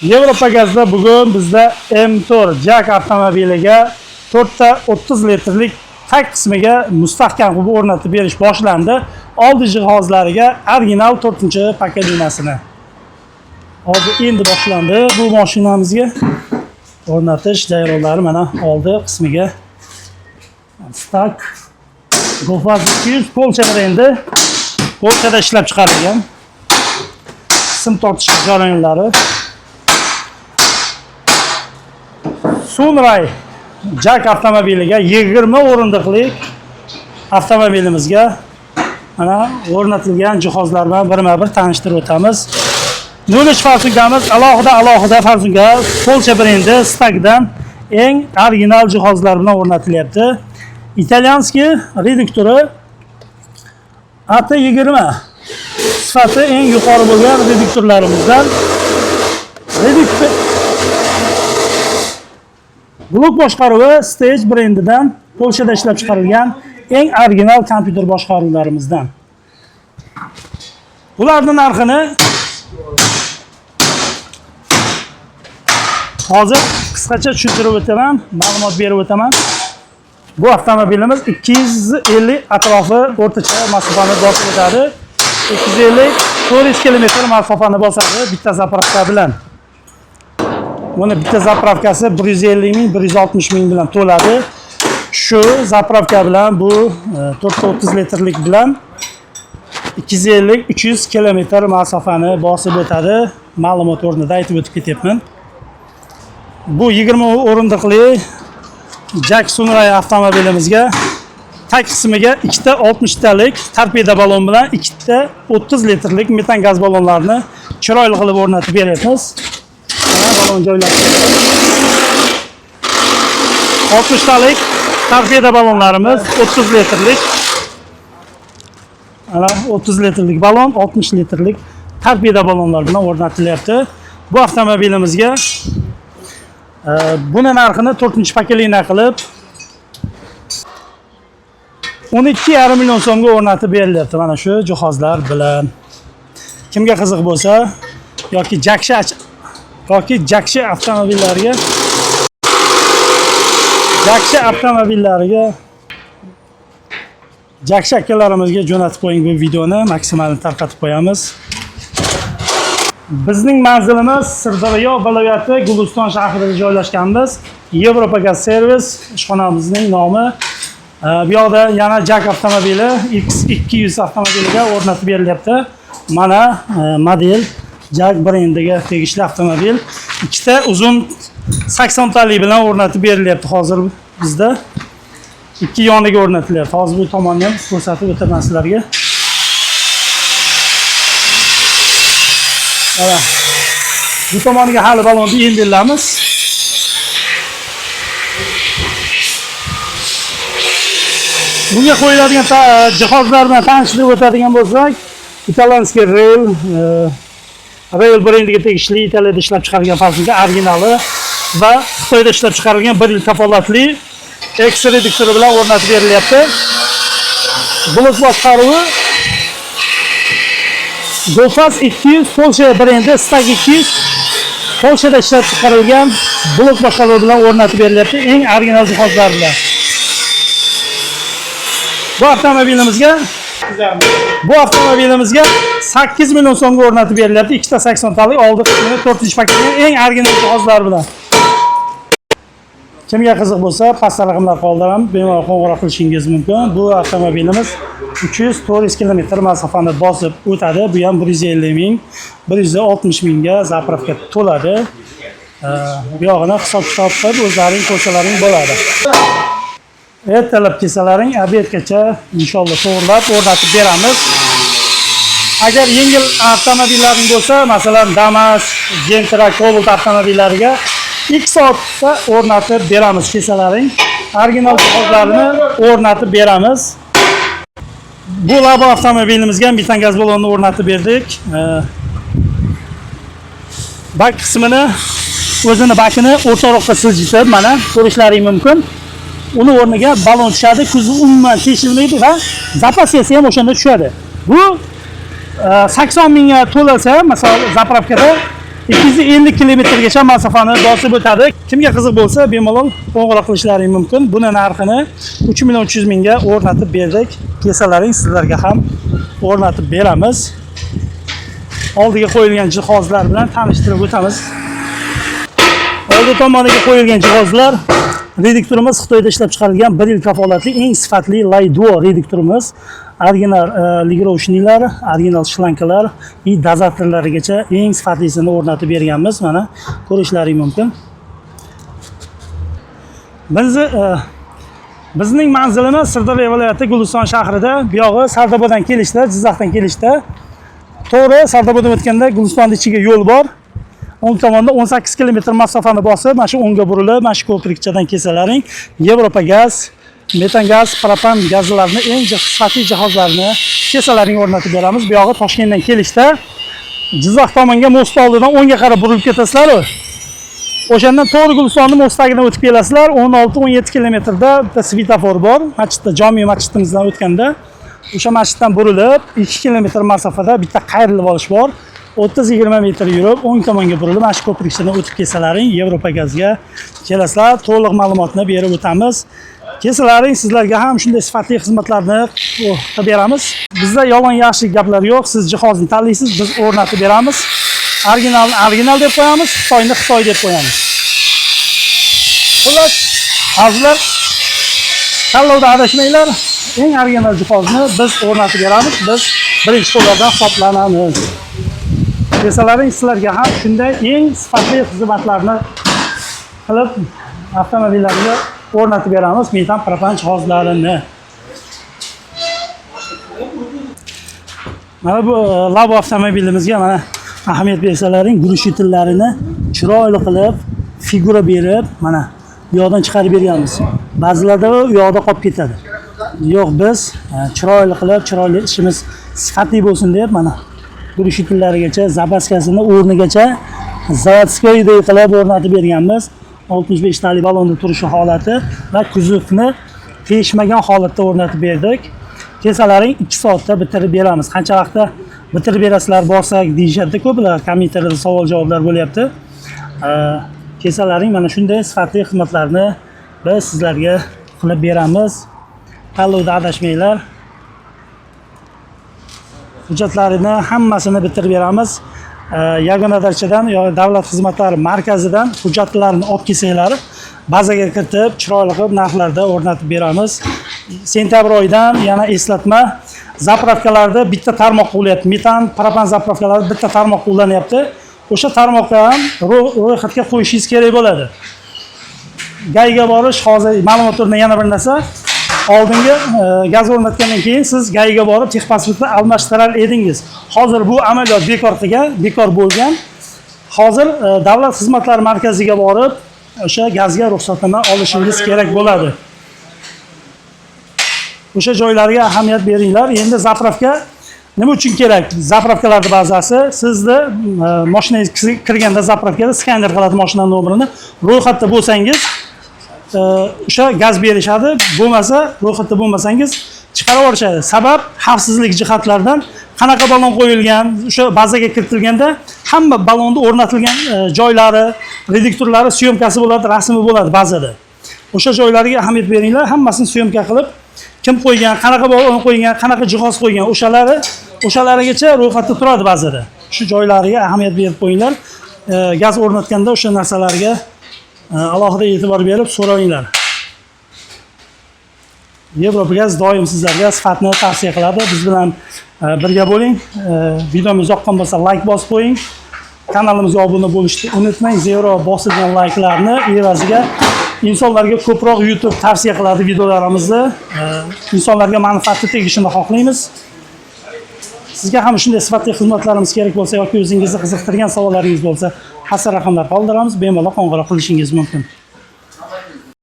Yevropa gazda bugun bizda M4 Jak avtomobiliga 4 ta 30 litrlik tag qismiga mustahkam qilib o'rnatib berish boshlandi. Oldi jihozlariga original 4-paketinasini. Hozir endi boshlandi bu mashinamizga o'rnatish jarayonlari mana oldi qismiga. Stak Golfaz 200 Polsha brendi. Polshada ishlab chiqarilgan. Sim tortish jarayonlari. Sunray Jak avtomobiliga 20 o'rindiqlik avtomobilimizga mana o'rnatilgan jihozlar bilan birma-bir tanishtirib o'tamiz. 13 farzungamiz alohida farzunga Polsha brendi Stakdan eng original jihozlar bilan o'rnatilyapti. Italyanskiy reduktori AT20 sifati eng yuqori bo'lgan reduktorlarimizdan. Blok boshqaruvi Stage brendidan Polshada ishlab chiqarilgan eng original kompyuter boshqaruvlarimizdan. Ularning narxini hozir qisqacha tushuntirib o'taman, ma'lumot berib o'taman. Bu avtomobilimiz 250 atrofi o'rtacha masofani bosib o'tadi. 250-400 km masofani bosadi bitta zapravka bilan. Buni bitta zapravkasi 150 ming, 160 ming bilan to'ladi. Shu zapravka bilan bu 430 litrlik bilan 250-300 km masofani bosib o'tadi. Ma'lumot o'rnida aytib o'tib ketyapman. Bu 20 o'rindiqli Jak Sunray avtomobilimizga tag qismiga ikkita 60 talik torpeda balon bilan ikkita 30 litrlik metan gaz balonlarini chiroyli qilib o'rnatib beryapmiz. Balon joylashtirib 60 talik torpeda balonlarimiz 30 litrlik. Ana 30 litrlik balon, 60 litrlik torpeda balonlar bilan o'rnatilyapti. Bu avtomobilimizga buni narxini 4-pakelina qilib 12,5 million so'mga o'rnatib berilyapti mana shu jihozlar bilan. Kimga qiziq bo'lsa yoki Jakshi avtomobillariga Jakshi akalarimizga jo'natib qo'ying bu videoni, maksimalni tarqatib qo'yamiz. Bizning manzilimiz Sirdaryo viloyati Guliston shahrida joylashganmiz. Yevropa gaz servis ishxonamizning nomi. Bu yoqda yana Jak avtomobili X200 avtomobiliga o'rnatib berilyapti. Mana model Jak brendiga tegishli avtomobil. Ikkita uzun 80 talik bilan o'rnatib berilyapti hozir bizda. Ikki yoniga o'rnatilyapti. Hozir bu tomonni ham ko'rsatib o'taman sizlarga. Mana bu tomoniga hali balonni yengillamiz. Bunga qo'yiladigan jihozlar bilan tanishtirib o'tadigan bo'lsak, Italyanskiy Rail brendiga tegishli Italiyada ishlab chiqarilgan farzunga originali va Xitoyda ishlab chiqarilgan 1 yil kafolatli X reduktori bilan o'rnatib berilyapti. Blok boshqaruvi Golfaz 200 Polsha brendi Stak 200 Polshada ishlab chiqarilgan blok boshqaruvi bilan o'rnatib berilyapti eng original jihozlar bilan. Bu avtomobilimizga 8 million so'mga o'rnatib berilyapti. Ikkita 80 talik oldi qismini 4-paketli eng original jihozlar bilan. Kimga qiziq bo'lsa, pastda raqamlar qoldiramiz, bemalol qo'ng'iroq qilishingiz mumkin. Bu avtomobilimiz 300-400 km masofani bosib o'tadi. Bu ham 150 ming, 160 mingga zapravka to'ladi. Bu yog'ini hisob-kitob qilib o'zlaring ko'rsalaring bo'ladi. Ertalab kesalaring obedgacha inshaalloh to'g'rilab o'rnatib beramiz. Agar yengil avtomobillaring bo'lsa, masalan Damas, Gentra, Cobalt avtomobillariga 2 soatda o'rnatib beramiz kesalaring. Original jihozlarni o'rnatib beramiz. Bu Labo avtomobilimizga metan gaz balonni o'rnatib berdik. Bak qismini o'zini bakini o'rtoqqa siljitib mana ko'rishlaring mumkin. Uni o'rniga balon tushadi, kuzovi umuman teshilmaydi va zapaskasi ham o'shanda tushadi. Bu 80 mingga to'lsa, masalan, zapravkada 250 kilometrgacha masofani bosib o'tadi. Kimga qiziq bo'lsa, bemalol qo'ng'iroq qilishlari mumkin. Buni narxini 3.300.000 mingga o'rnatib berdik. Kelsalaring sizlarga ham o'rnatib beramiz. Oldiga qo'yilgan jihozlar bilan tanishtirib o'tamiz. Oldi tomoniga qo'yilgan jihozlar reduktorimiz Xitoyda ishlab chiqarilgan 1 yil kafolatli eng sifatli Laiduo reduktorimiz. Original ligirovshnilar, original shlankalar va dozatorlarigacha eng sifatlisini o'rnatib berganmiz. Mana ko'rishlaring mumkin. Bizning manzilimiz Sirdaryo viloyati Guliston shahrida. Bu yog'i Sardobadan kelishda, Jizzaxdan kelishda. To'g'ri, Sardobadan o'tganda Gulistonning ichiga yo'l bor. O'ng tomonda 18 kilometr masofani bosib, mana shu o'ngga burilib, mana shu ko'prikchadan kelsalaring, Yevropa gaz, metan gaz, propan gazlarini eng sifatli jihozlarni kelsalaring o'rnatib beramiz. Bu yog'i Toshkentdan kelishda Jizzax tomonga most oldidan o'ngga qarab burilib ketasizlar. O'shandan to'g'ri Gulistonning mostagidan o'tib kelasizlar. 16-17 kilometrda bitta svetofor bor. Masjidda, jami masjidimizdan o'tganda o'sha masjiddan burilib 2 kilometr masofada bitta qayrilib olish bor. 30-20 metr yurib, o'ng tomonga burilib, mana shu ko'prikdan o'tib kelsalaring, Yevropa gazga kelasizlar. To'liq ma'lumotni berib o'tamiz. Kelsalaring sizlarga ham shunday sifatli xizmatlarni qilib beramiz. Bizda yolg'on yaxshi gaplar yo'q. Siz jihozni tanlaysiz, biz o'rnatib beramiz. Original deb qo'yamiz, Xitoyni Xitoy deb qo'yamiz. Xullas, hozirlar tanlovda adashmanglar. Eng original jihozni biz o'rnatib beramiz. Biz birinchi qo'llardan hisoblanamiz. Kelsalaring sizlarga ham shunday eng sifatli xizmatlarni qilib avtomobillarga o'rnatib beramiz, metan propan jihozlarini. Mana bu Labo avtomobilimizga mana ahamiyat bersalaring, guruch tillarini chiroyli qilib, figura berib, mana bu yoqdan chiqarib berganmiz. Ba'zilarda u yoqda qolib ketadi. Yo'q, biz chiroyli qilib, chiroyli ishimiz sifatli bo'lsin deb mana guruch tillarigacha, zapaskasini o'rnigacha zavodskoydek qilib o'rnatib berganmiz. 65 tali balonda turishi holati va kuzovni tegishmagan holatda o'rnatib berdik. Kelsalaring 2 soatda bitirib beramiz. Qancha vaqtda bitirib berasizlar borsak deyishadi ko'plar, kommentariyada savol-javoblar bo'lyapti. Kelsalaring mana shunday sifatli xizmatlarni biz sizlarga qilib beramiz. Tanlovda adashmanglar. Hujjatlarini hammasini bitirib beramiz. Yagona darchadan yoki davlat xizmatlari markazidan hujjatlarni olib kelsanglar, bazaga kiritib, chiroyli qilib narxlarda o'rnatib beramiz. Sentabr oyidan yana eslatma, zapravkalarda bitta tarmoq bo'lyapti. Metan, propan zapravkalarida bitta tarmoq qo'llanyapti. O'sha tarmoqqa ham ro'yxatga qo'yishingiz kerak bo'ladi. Gayga borish hozir ma'lumot o'rnidan yana bir narsa. Oldingi gaz o'rnatgandan keyin siz gayga borib texpasportni almashtirar edingiz. Hozir bu amaliyot bekor bo'lgan. Hozir davlat xizmatlari markaziga borib o'sha gazga ruxsatnoma olishingiz kerak bo'ladi. O'sha joylarga ahamiyat beringlar. Endi zapravka nima uchun kerak? Zapravkalarning bazasi sizni mashinangiz kirganda zapravkada skaner qiladi mashina nomerini. Ro'yxatda bo'lsangiz o'sha gaz berishadi, bo'lmasa ro'yxatda bo'lmasangiz chiqarib yuborishadi. Sabab xavfsizlik jihatlardan qanaqa balon qo'yilgan, o'sha bazaga kiritilganda hamma balonda o'rnatilgan joylari, reduktorlari syomkasi bo'ladi, rasmi bo'ladi bazada. O'sha joylarga ahamiyat beringlar, hammasini syomka qilib, kim qo'ygan, qanaqa balon qo'ygan, qanaqa jihoz qo'ygan, o'shalarigacha ro'yxatda turadi bazada. Shu joylariga ahamiyat berib qo'yinglar. Gaz o'rnatganda o'sha narsalarga alohida e'tibor berib so'ranglar. Yevropa gaz doim sizlarga sifatni tavsiya qiladi. Biz bilan birga bo'ling. Videomiz yoqqan bo'lsa like bosib qo'ying. Kanalimizga obuna bo'lishni unutmang. Zero bosilgan like'larni evaziga insonlarga ko'proq YouTube tavsiya qiladi videolarimizni. Insonlarga manfaati tegishini xohlaymiz. Sizga ham shunday sifatli xizmatlarimiz kerak bo'lsa yoki o'zingizni qiziqtirgan savollaringiz bo'lsa, hassa raqamlar qoldiramiz, bemalol qo'ng'iroq qilishingiz mumkin.